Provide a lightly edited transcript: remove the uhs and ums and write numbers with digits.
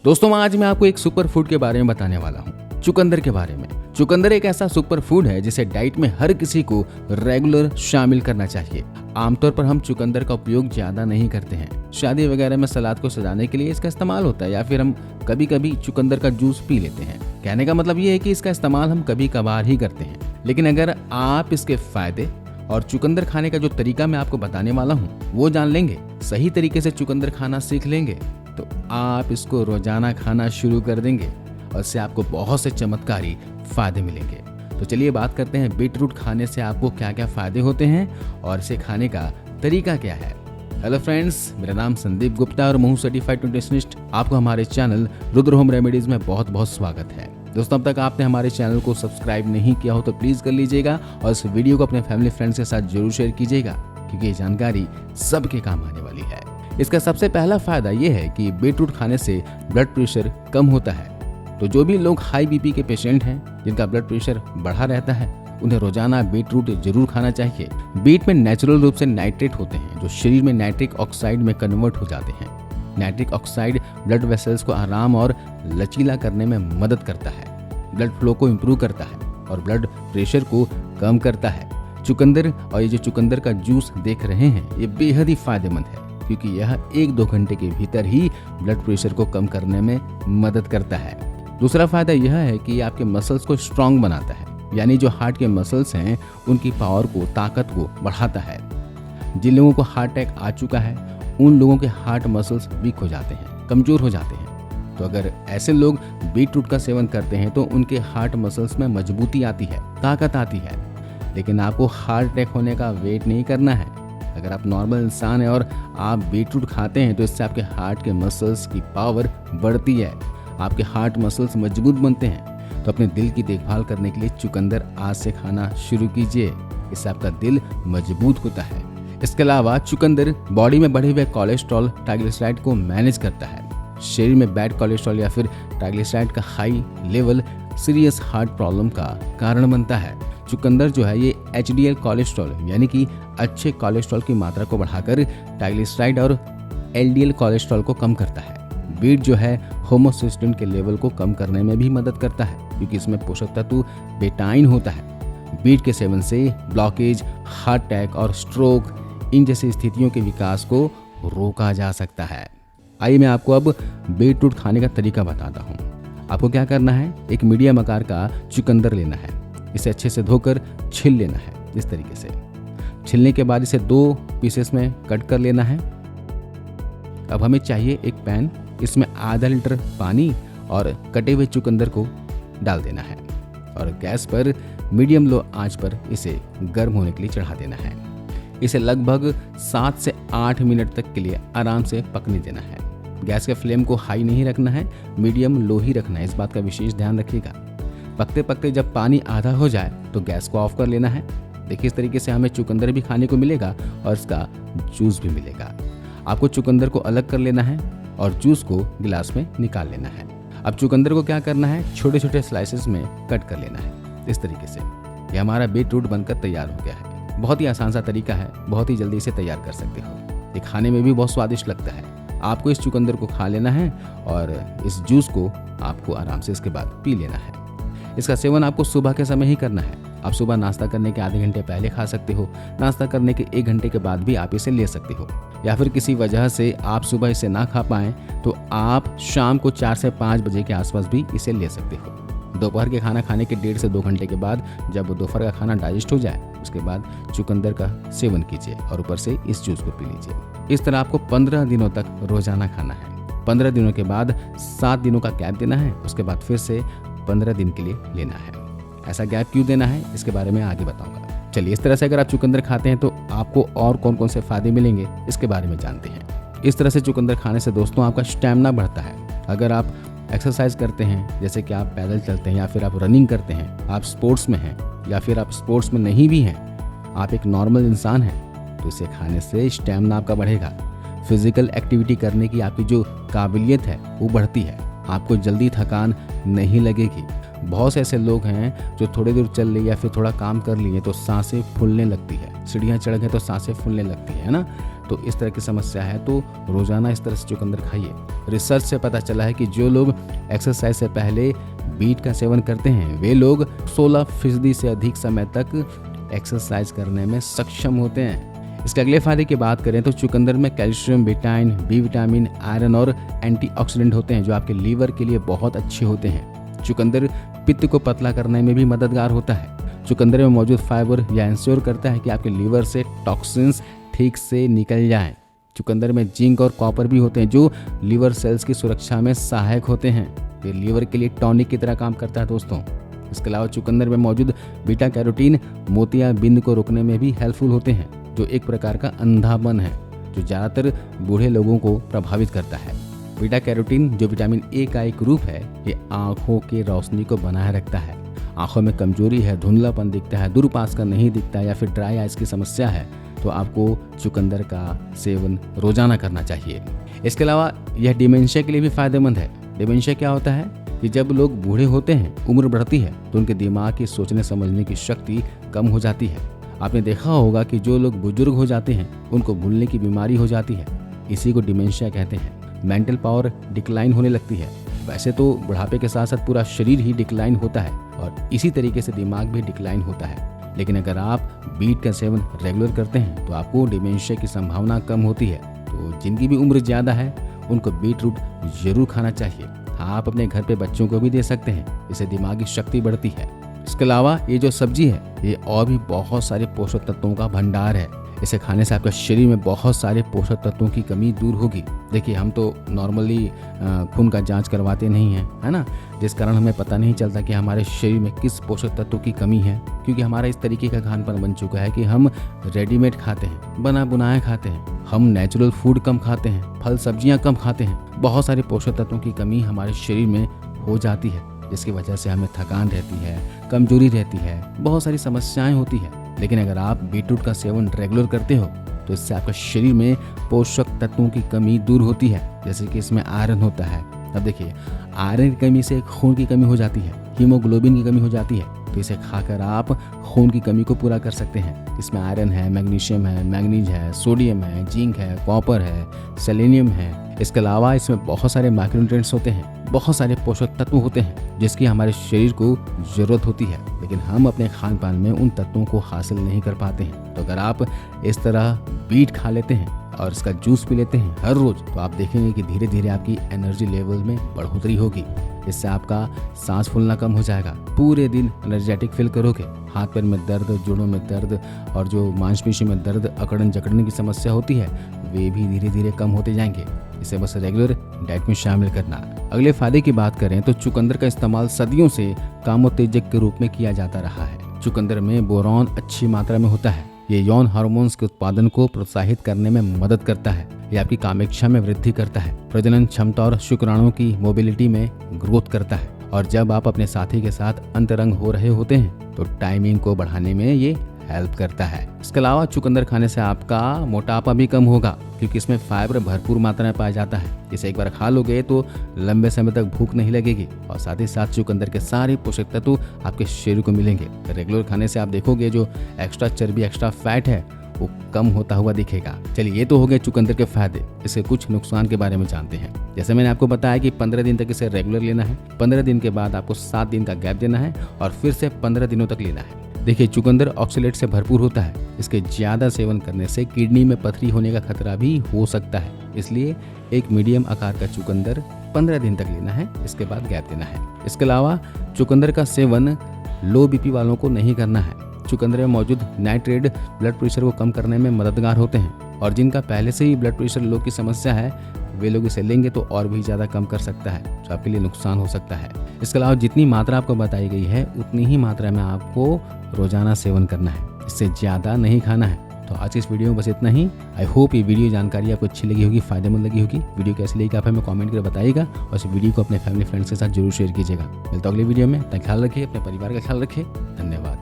दोस्तों आज मैं आपको एक सुपर फूड के बारे में बताने वाला हूँ, चुकंदर के बारे में। चुकंदर एक ऐसा सुपर फूड है जिसे डाइट में हर किसी को रेगुलर शामिल करना चाहिए। आमतौर पर हम चुकंदर का उपयोग ज्यादा नहीं करते हैं। शादी वगैरह में सलाद को सजाने के लिए इसका इस्तेमाल होता है या फिर हम कभी कभी चुकंदर का जूस पी लेते हैं। कहने का मतलब ये है कि इसका इस्तेमाल हम कभी कभार ही करते हैं। लेकिन अगर आप इसके फायदे और चुकंदर खाने का जो तरीका मैं आपको बताने वाला हूँ वो जान लेंगे, सही तरीके से चुकंदर खाना सीख लेंगे, तो आप इसको रोजाना खाना शुरू कर देंगे और इससे आपको बहुत से चमत्कारी फायदे मिलेंगे। तो चलिए बात करते हैं बीट रूट खाने से आपको क्या क्या फायदे होते हैं और इसे खाने का तरीका क्या है। हेलो फ्रेंड्स, मेरा नाम संदीप गुप्ता और महू सर्टिफाइड न्यूट्रिशनिस्ट। आपको हमारे चैनल रुद्र होम रेमेडीज में बहुत बहुत स्वागत है। दोस्तों, अब तक आपने हमारे चैनल को सब्सक्राइब नहीं किया हो तो प्लीज कर लीजिएगा और इस वीडियो को अपने फैमिली फ्रेंड्स के साथ जरूर शेयर कीजिएगा, क्योंकि ये जानकारी सबके काम आने वाली है। इसका सबसे पहला फायदा ये है कि बीट रूट खाने से ब्लड प्रेशर कम होता है। तो जो भी लोग हाई बीपी के पेशेंट हैं, जिनका ब्लड प्रेशर बढ़ा रहता है, उन्हें रोजाना बीट रूट जरूर खाना चाहिए। बीट में नेचुरल रूप से नाइट्रेट होते हैं जो शरीर में नाइट्रिक ऑक्साइड में कन्वर्ट हो जाते हैं। नाइट्रिक ऑक्साइड ब्लड वेसल्स को आराम और लचीला करने में मदद करता है, ब्लड फ्लो को इम्प्रूव करता है और ब्लड प्रेशर को कम करता है। चुकंदर और ये जो चुकंदर का जूस देख रहे हैं, ये बेहद ही फायदेमंद है क्योंकि यह 1-2 घंटे के भीतर ही ब्लड प्रेशर को कम करने में मदद करता है। दूसरा फायदा यह है कि आपके मसल्स को स्ट्रांग बनाता है, यानी जो हार्ट के मसल्स हैं उनकी पावर को, ताकत को बढ़ाता है। जिन लोगों को हार्ट अटैक आ चुका है उन लोगों के हार्ट मसल्स वीक हो जाते हैं, कमजोर हो जाते हैं। तो अगर ऐसे लोग बीट रूट का सेवन करते हैं तो उनके हार्ट मसल्स में मजबूती आती है, ताकत आती है। लेकिन आपको हार्ट अटैक होने का वेट नहीं करना है। अगर आप नॉर्मल इंसान हैं और आप बीट रूट खाते हैं तो इससे आपके हार्ट के मसल्स की पावर बढ़ती है, आपके हार्ट मसल्स मजबूत बनते हैं। तो अपने दिल की देखभाल करने के लिए चुकंदर आज से खाना शुरू कीजिए, इससे आपका दिल मजबूत होता है। इसके अलावा चुकंदर बॉडी में बढ़े हुए कोलेस्ट्रॉल, ट्राइग्लिसराइड को मैनेज करता है। शरीर में बैड कोलेस्ट्रॉल या फिर ट्राइग्लिसराइड का high level serious heart problem का कारण बनता है। चुकंदर जो है ये एचडीएल कोलेस्ट्रॉल यानी कि अच्छे कोलेस्ट्रॉल की मात्रा को बढ़ाकर ट्राइग्लिसराइड और एलडीएल कोलेस्ट्रॉल को कम करता है। बीट जो है होमोसिस्टिन के लेवल को कम करने में भी मदद करता है क्योंकि इसमें पोषक तत्व बेटाइन होता है। बीट के सेवन से ब्लॉकेज, हार्ट अटैक और स्ट्रोक, इन जैसी स्थितियों के विकास को रोका जा सकता है। आइए मैं आपको अब बीट रूट खाने का तरीका बताता हूँ। आपको क्या करना है, एक मीडियम आकार का चुकंदर लेना है। इसे अच्छे से धोकर छील लेना है। इस तरीके से छीलने के बाद इसे 2 पीसेस में कट कर लेना है। अब हमें चाहिए एक पैन, इसमें आधा लीटर पानी और कटे हुए चुकंदर को डाल देना है और गैस पर मीडियम लो आंच पर इसे गर्म होने के लिए चढ़ा देना है। इसे लगभग 7 से 8 मिनट तक के लिए आराम से पकने देना है। गैस के फ्लेम को हाई नहीं रखना है, मीडियम लो ही रखना है, इस बात का विशेष ध्यान रखिएगा। पकते पकते जब पानी आधा हो जाए तो गैस को ऑफ कर लेना है। देखिए इस तरीके से हमें चुकंदर भी खाने को मिलेगा और इसका जूस भी मिलेगा। आपको चुकंदर को अलग कर लेना है और जूस को गिलास में निकाल लेना है। अब चुकंदर को क्या करना है, छोटे छोटे स्लाइसेस में कट कर लेना है। इस तरीके से ये हमारा बीट रूट बनकर तैयार हो गया है। बहुत ही आसान सा तरीका है, बहुत ही जल्दी इसे तैयार कर सकते हो। ये खाने में भी बहुत स्वादिष्ट लगता है। आपको इस चुकंदर को खा लेना है और इस जूस को आपको आराम से इसके बाद पी लेना है। इसका सेवन आपको सुबह के समय ही करना है। आप सुबह नाश्ता करने के आधे घंटे पहले खा सकते हो, नाश्ता करने के 1 घंटे के बाद भी आप इसे ले सकते हो, या फिर किसी वजह से आप सुबह इसे ना खा पाएं तो आप शाम को 4 से 5 बजे के आसपास भी इसे ले सकते हो। दोपहर के खाना खाने के 1.5 से 2 घंटे के बाद जब दोपहर का खाना डाइजेस्ट हो जाए उसके बाद चुकंदर का सेवन कीजिए और ऊपर से इस जूस को पी लीजिए। इस तरह आपको 15 दिनों तक रोजाना खाना है। 15 दिनों के बाद 7 दिनों का गैप देना है, उसके बाद फिर से 15 दिन के लिए लेना है। ऐसा गैप क्यों देना है इसके बारे में आगे बताऊंगा। चलिए, इस तरह से अगर आप चुकंदर खाते हैं तो आपको और कौन कौन से फायदे मिलेंगे इसके बारे में जानते हैं। इस तरह से चुकंदर खाने से दोस्तों आपका स्टैमिना बढ़ता है। अगर आप एक्सरसाइज करते हैं, जैसे कि आप पैदल चलते हैं या फिर आप रनिंग करते हैं, आप स्पोर्ट्स में हैं या फिर आप स्पोर्ट्स में नहीं भी हैं, आप एक नॉर्मल इंसान हैं, तो इसे खाने से स्टैमिना आपका बढ़ेगा। फिजिकल एक्टिविटी करने की आपकी जो काबिलियत है वो बढ़ती है। आपको जल्दी थकान नहीं लगेगी। बहुत से ऐसे लोग हैं जो थोड़ी दूर चल लिए या फिर थोड़ा काम कर लिए तो सांसें फूलने लगती है, सीढ़ियाँ चढ़ गए तो सांसें फूलने लगती है ना। तो इस तरह की समस्या है तो रोजाना इस तरह से चुकंदर खाइए। रिसर्च से पता चला है कि जो लोग एक्सरसाइज से पहले बीट का सेवन करते हैं वे लोग 16% से अधिक समय तक एक्सरसाइज करने में सक्षम होते हैं। इसके अगले फायदे की बात करें तो चुकंदर में calcium, vitamin, B vitamin, iron और एंटीऑक्सीडेंट होते हैं जो आपके लीवर के लिए बहुत अच्छे होते हैं। चुकंदर पित्त को पतला करने में भी मददगार होता है। चुकंदर में मौजूद फाइबर यह इंश्योर करता है कि आपके लीवर से टॉक्सिन्स ठीक से निकल जाएं। चुकंदर में जिंक और कॉपर भी होते हैं जो लीवर सेल्स की सुरक्षा में सहायक होते हैं। ये लीवर के लिए टॉनिक की तरह काम करता है दोस्तों। इसके अलावा चुकंदर में मौजूद बीटा कैरोटीन मोतियाबिंद को रोकने में भी हेल्पफुल होते हैं जो एक प्रकार का अंधापन है जो ज़्यादातर बूढ़े लोगों को प्रभावित करता है। बीटा कैरोटीन जो विटामिन ए का एक रूप है ये आँखों की रोशनी को बनाए रखता है। आँखों में कमजोरी है, धुंधलापन दिखता है, दूरपास का नहीं दिखता है या फिर ड्राई आइज की समस्या है तो आपको चुकंदर का सेवन रोजाना करना चाहिए। इसके अलावा यह डिमेंशिया के लिए भी फायदेमंद है। डिमेंशिया क्या होता है कि जब लोग बूढ़े होते हैं, उम्र बढ़ती है तो उनके दिमाग की सोचने समझने की शक्ति कम हो जाती है। आपने देखा होगा कि जो लोग बुजुर्ग हो जाते हैं उनको भूलने की बीमारी हो जाती है, इसी को डिमेंशिया कहते हैं। मेंटल पावर डिक्लाइन होने लगती है। वैसे तो बुढ़ापे के साथ साथ पूरा शरीर ही डिक्लाइन होता है और इसी तरीके से दिमाग भी डिक्लाइन होता है, लेकिन अगर आप बीट का सेवन रेगुलर करते हैं तो आपको डिमेंशिया की संभावना कम होती है। तो जिनकी भी उम्र ज़्यादा है उनको बीट रूट जरूर खाना चाहिए। आप अपने घर पे बच्चों को भी दे सकते हैं, इससे दिमागी शक्ति बढ़ती है। इसके अलावा ये जो सब्जी है ये और भी बहुत सारे पोषक तत्वों का भंडार है। इसे खाने से आपके शरीर में बहुत सारे पोषक तत्वों की कमी दूर होगी। देखिए हम तो नॉर्मली खून का जांच करवाते नहीं हैं, है ना, जिस कारण हमें पता नहीं चलता कि हमारे शरीर में किस पोषक तत्वों की कमी है, क्योंकि हमारा इस तरीके का खान पान बन चुका है कि हम रेडीमेड खाते हैं, बना बुनाया खाते हैं, हम नेचुरल फूड कम खाते हैं, फल सब्जियां कम खाते हैं। बहुत सारे पोषक तत्वों की कमी हमारे शरीर में हो जाती है जिसकी वजह से हमें थकान रहती है, कमजोरी रहती है, बहुत सारी समस्याएं होती है। लेकिन अगर आप बीटरूट का सेवन रेगुलर करते हो तो इससे आपके शरीर में पोषक तत्वों की कमी दूर होती है, जैसे कि इसमें आयरन होता है। अब देखिए आयरन की कमी से खून की कमी हो जाती है, हीमोग्लोबिन की कमी हो जाती है, तो इसे खाकर आप खून की कमी को पूरा कर सकते हैं। इसमें आयरन है, मैग्नीशियम है, मैंगनीज है, सोडियम है, जिंक है, कॉपर है, सेलेनियम है। इसके अलावा इसमें बहुत सारे माइक्रोन्यूट्रिएंट्स होते हैं, बहुत सारे पोषक तत्व होते हैं जिसकी हमारे शरीर को जरूरत होती है, लेकिन हम अपने खान पान में उन तत्वों को हासिल नहीं कर पाते हैं। तो अगर आप इस तरह बीट खा लेते हैं और इसका जूस पी लेते हैं हर रोज तो आप देखेंगे कि धीरे धीरे आपकी एनर्जी लेवल में बढ़ोतरी होगी। इससे आपका सांस फूलना कम हो जाएगा, पूरे दिन एनर्जेटिक फील करोगे। हाथ पैर में दर्द, जोड़ों में दर्द और जो मांसपेशी में दर्द, अकड़न जकड़ने की समस्या होती है वे भी धीरे धीरे कम होते जाएंगे। इसे बस रेगुलर डाइट में शामिल करना। अगले फायदे की बात करें तो चुकंदर का इस्तेमाल सदियों से कामोत्तेजक के रूप में किया जाता रहा है। चुकंदर में बोरॉन अच्छी मात्रा में होता है। ये यौन हार्मोन्स के उत्पादन को प्रोत्साहित करने में मदद करता है। ये आपकी कामेक्षा में वृद्धि करता है, प्रजनन क्षमता और शुक्राणुओं की मोबिलिटी में ग्रोथ करता है। और जब आप अपने साथी के साथ अंतरंग हो रहे होते हैं तो टाइमिंग को बढ़ाने में ये हेल्प करता है। इसके अलावा चुकंदर खाने से आपका मोटापा भी कम होगा, क्योंकि इसमें फाइबर भरपूर मात्रा में पाया जाता है। इसे एक बार खा लोगे तो लंबे समय तक भूख नहीं लगेगी और साथ ही साथ चुकंदर के सारे पोषक तत्व आपके शरीर को मिलेंगे। रेगुलर खाने से आप देखोगे जो एक्स्ट्रा चर्बी, एक्स्ट्रा फैट है वो कम होता हुआ दिखेगा। चलिए ये तो हो गए चुकंदर के फायदे। इसके कुछ नुकसान के बारे में जानते हैं। जैसे मैंने आपको बताया कि 15 दिन तक इसे रेगुलर लेना है, 15 दिन के बाद आपको 7 दिन का गैप देना है और फिर से 15 दिनों तक लेना है। देखिए चुकंदर ऑक्सलेट से भरपूर होता है। इसके ज्यादा सेवन करने से किडनी में पथरी होने का खतरा भी हो सकता है, इसलिए एक मीडियम आकार का चुकंदर 15 दिन तक लेना है, इसके बाद गैप देना है। इसके अलावा चुकंदर का सेवन लो बीपी वालों को नहीं करना है। चुकंदर में मौजूद नाइट्रेट ब्लड प्रेशर को कम करने में मददगार होते हैं और जिनका पहले से ही ब्लड प्रेशर लो की समस्या है वे लोग इसे लेंगे तो और भी ज़्यादा कम कर सकता है, जो आपके लिए नुकसान हो सकता है। इसके अलावा जितनी मात्रा आपको बताई गई है उतनी ही मात्रा में आपको रोजाना सेवन करना है, इससे ज़्यादा नहीं खाना है। तो आज की इस वीडियो में बस इतना ही। आई होप ये वीडियो जानकारी आपको अच्छी लगी होगी, फायदेमंद लगी होगी। वीडियो कैसी लगी आप हमें कमेंट करके बताइएगा और इस वीडियो को अपने फैमिली फ्रेंड्स के साथ जरूर शेयर कीजिएगा। मिलता हूं अगले वीडियो में। अपना ख्याल रखिए, अपने परिवार का ख्याल रखिए। धन्यवाद।